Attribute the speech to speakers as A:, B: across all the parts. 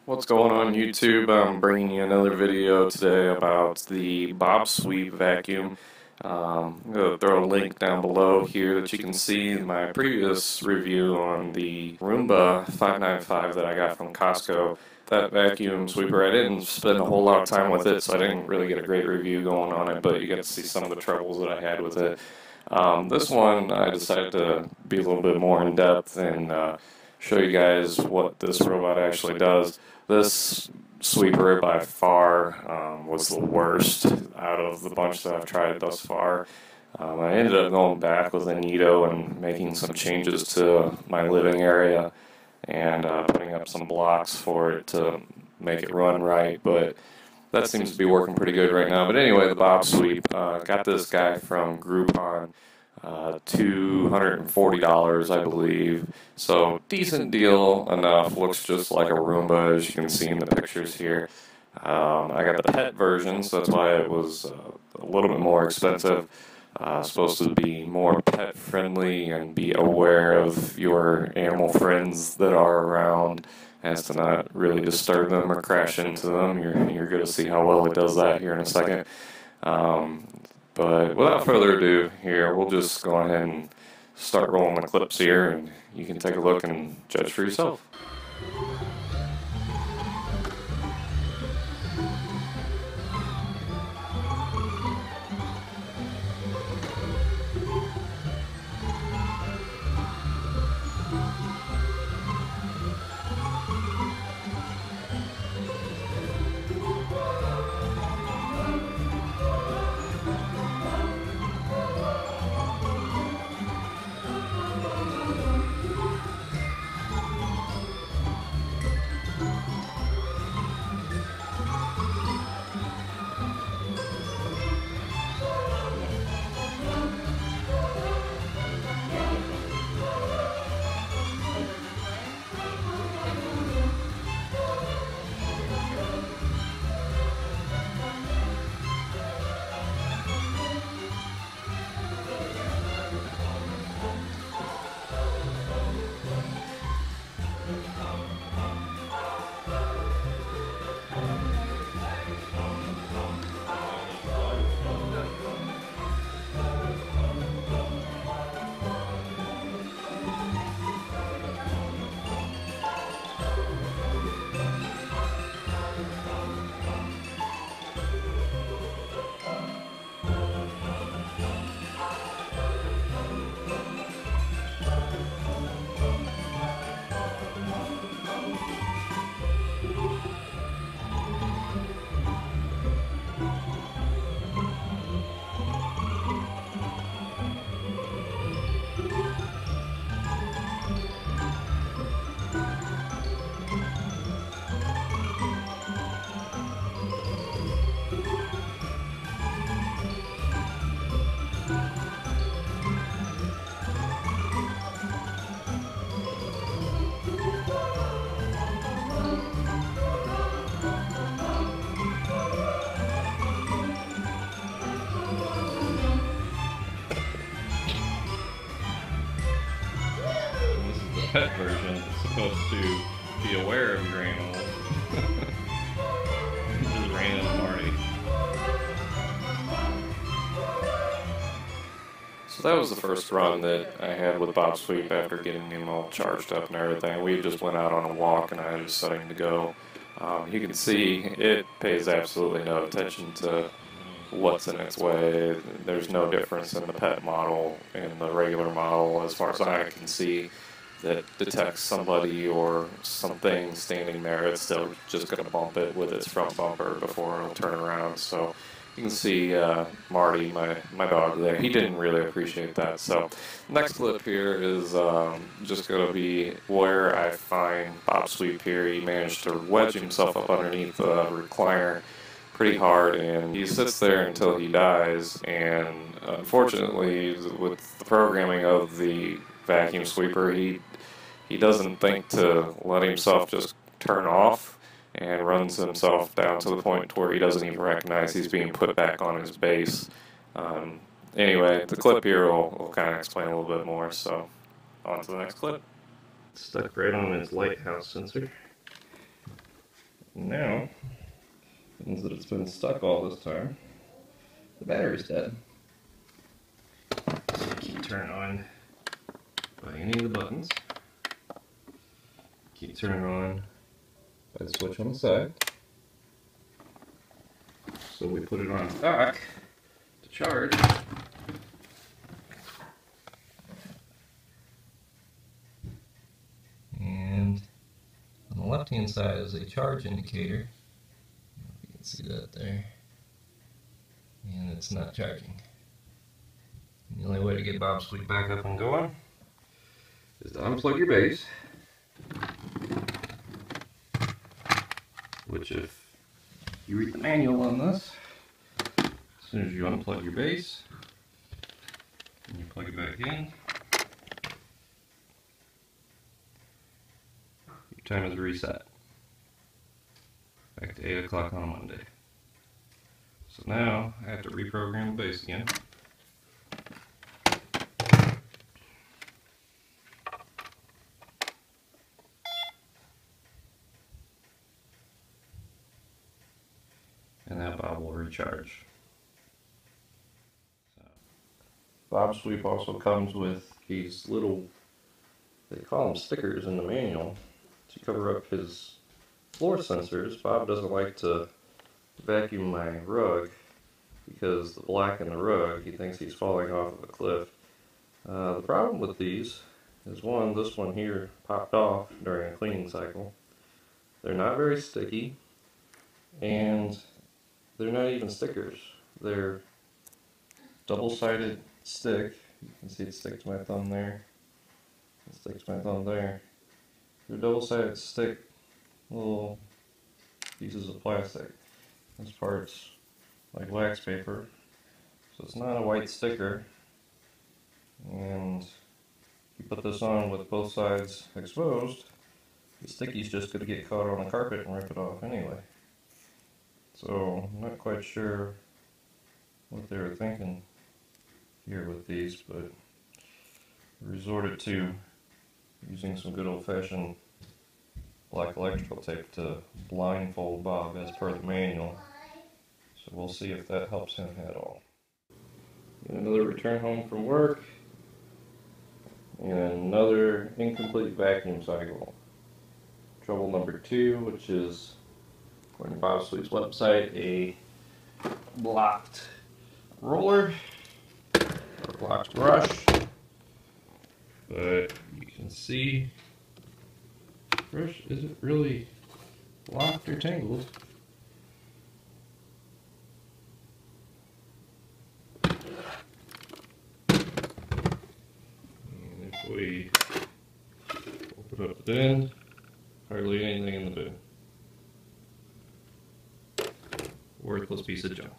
A: What's going on YouTube? I'm bringing you another video today about the bObsweep vacuum. I'm going to throw a link down below here that you can see my previous review on the Roomba 595 that I got from Costco. That vacuum sweeper, I didn't spend a whole lot of time with it, so I didn't really get a great review going on it, but you get to see some of the troubles that I had with it. This one, I decided to be a little bit more in depth and show you guys what this robot actually does. This sweeper by far was the worst out of the bunch that I've tried thus far. I ended up going back with a Nito and making some changes to my living area and putting up some blocks for it to make it run right, but that seems to be working pretty good right now. But anyway, the bObsweep, got this guy from Groupon, $240, I believe. So decent deal enough. Looks just like a Roomba, as you can see in the pictures here. I got the pet version, so that's why it was a little bit more expensive. Supposed to be more pet friendly and be aware of your animal friends that are around, as to not really disturb them or crash into them. You're going to see how well it does that here in a second. But without further ado, here we'll just go ahead and start rolling the clips here, and you can take a look and judge for yourself. This is the pet version. It's supposed to be aware of your animals. Just ran into Marty. So that was the first run that I had with bObsweep after getting him all charged up and everything. We just went out on a walk and I was setting to go. You can see it pays absolutely no attention to what's in its way. There's no difference in the pet model and the regular model as far as I can see that detects somebody or something standing there. It's still just going to bump it with its front bumper before it'll turn around. So you can see Marty, my dog there, he didn't really appreciate that. So next clip here is just going to be where I find bObsweep here. He managed to wedge himself up underneath the recliner pretty hard, and he sits there until he dies. And unfortunately, with the programming of the vacuum sweeper, he doesn't think to let himself just turn off, and runs himself down to the point where he doesn't even recognize he's being put back on his base. Anyway, the clip here will kind of explain a little bit more, so on to the next clip.
B: Stuck right on his lighthouse sensor. Now, since that it's been stuck all this time, the battery's dead. So keep turning on by any of the buttons. Keep turning on by the switch on the side. So we put it on stock to charge. And on the left hand side is a charge indicator. You can see that there. And it's not charging. And the only way to get bObsweep back up and going is to unplug your base. Which, if you read the manual on this, as soon as you unplug your base and you plug it back in, your time is reset. Back to 8 o'clock on a Monday. So now I have to reprogram the base again. And that Bob will recharge. bObsweep also comes with these little, they call them stickers in the manual, to cover up his floor sensors. Bob doesn't like to vacuum my rug because the black in the rug, he thinks he's falling off of a cliff. The problem with these is, one, this one here popped off during a cleaning cycle. They're not very sticky, and they're not even stickers. They're double-sided stick. You can see it sticks my thumb there. It sticks my thumb there. They're double-sided stick, little pieces of plastic. This part's like wax paper, so it's not a white sticker. And you put this on with both sides exposed, the sticky's just going to get caught on the carpet and rip it off anyway. So I'm not quite sure what they were thinking here with these, but resorted to using some good old-fashioned black electrical tape to blindfold Bob as per the manual. So we'll see if that helps him at all. Another return home from work, and another incomplete vacuum cycle. Trouble number 2, which is, according to bObsweep's website, a blocked roller or blocked brush. But you can see the brush isn't really blocked or tangled. And if we open up the bin, hardly anything in the bin. Worthless piece of junk.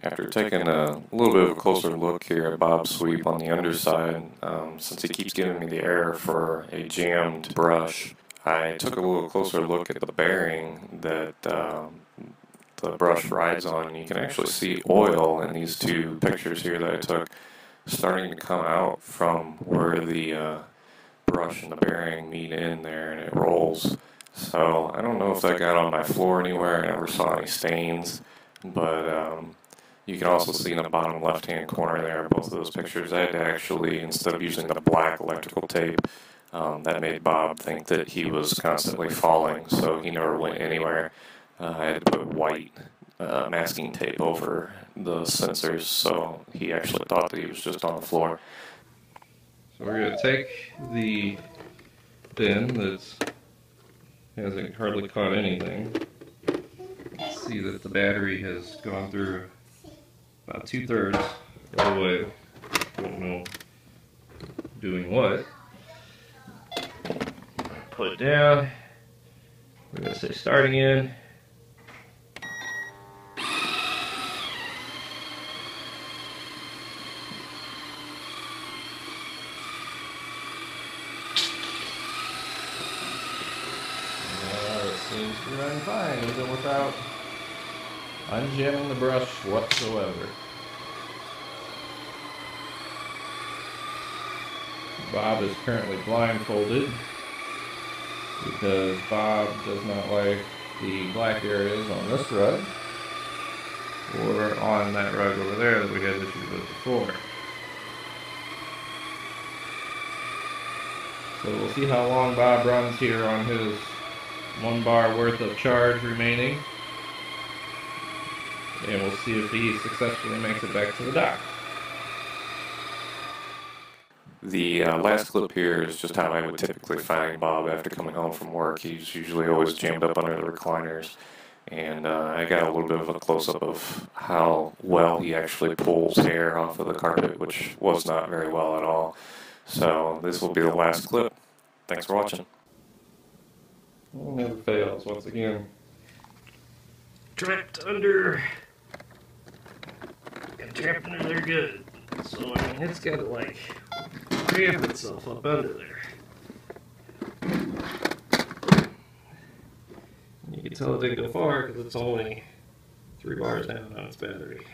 A: After taking a little bit of a closer look here at bObsweep on the underside, since he keeps giving me the error for a jammed brush, I took a little closer look at the bearing that the brush rides on, and you can actually see oil in these 2 pictures here that I took starting to come out from where the brush and the bearing meet in there, and it rolls. So I don't know if that got on my floor anywhere. I never saw any stains, but you can also see in the bottom left-hand corner there, both of those pictures, I had to actually, instead of using the black electrical tape, that made Bob think that he was constantly falling, so he never went anywhere. I had to put white masking tape over the sensors, so he actually thought that he was just on the floor.
B: So we're going to take the bin that hasn't hardly caught anything. See that the battery has gone through about 2/3 of the way. Don't know doing what. Put it down. We're going to say starting in. It seems to run fine, even without unjamming the brush whatsoever. Bob is currently blindfolded because Bob does not like the black areas on this rug or on that rug over there that we had issues with before. So we'll see how long Bob runs here on his 1 bar worth of charge remaining, and we'll see if he successfully makes it back to the dock.
A: The last clip here is just how I would typically find Bob after coming home from work. He's usually always jammed up under the recliners, and I got a little bit of a close-up of how well he actually pulls hair off of the carpet, which was not very well at all. So this will be the last clip. Thanks for watching.
B: It never fails, once again. Trapped under. And trapped under there good. So, I mean, it's got to, like, cramp itself up under there. You can tell it didn't go far because it's only 3 bars down on its battery.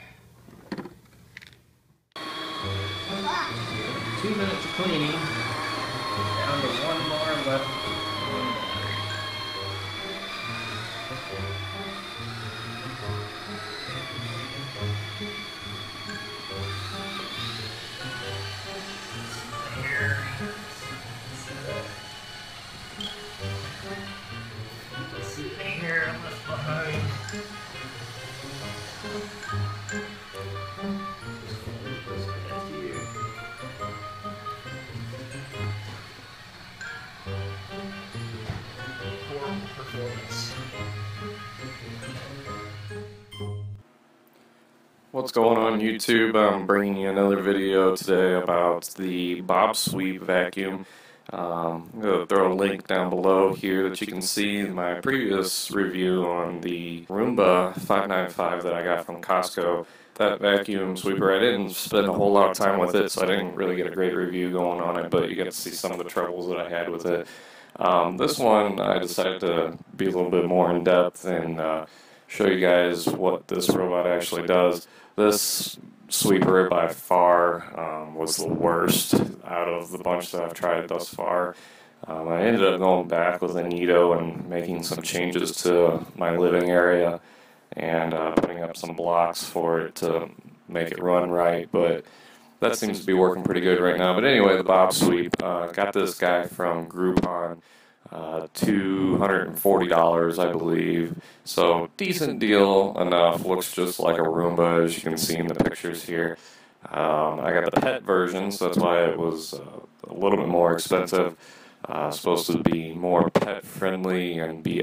B: 2 minutes of cleaning. Down to 1 bar left. Hair left behind. Horrible performance.
A: What's going on YouTube? I'm bringing you another video today about the bObsweep vacuum. I'm going to throw a link down below here that you can see my previous review on the Roomba 595 that I got from Costco. That vacuum sweeper, I didn't spend a whole lot of time with it, so I didn't really get a great review going on it, but you get to see some of the troubles that I had with it. This one, I decided to be a little bit more in depth and show you guys what this robot actually does. This sweeper by far was the worst out of the bunch that I've tried thus far. I ended up going back with a Nito and making some changes to my living area and putting up some blocks for it to make it run right, but that seems to be working pretty good right now. But anyway, the bObsweep, got this guy from Groupon, $240 I believe, so decent deal enough. Looks just like a Roomba, as you can see in the pictures here. I got the pet version, so that's why it was a little bit more expensive. Supposed to be more pet friendly and be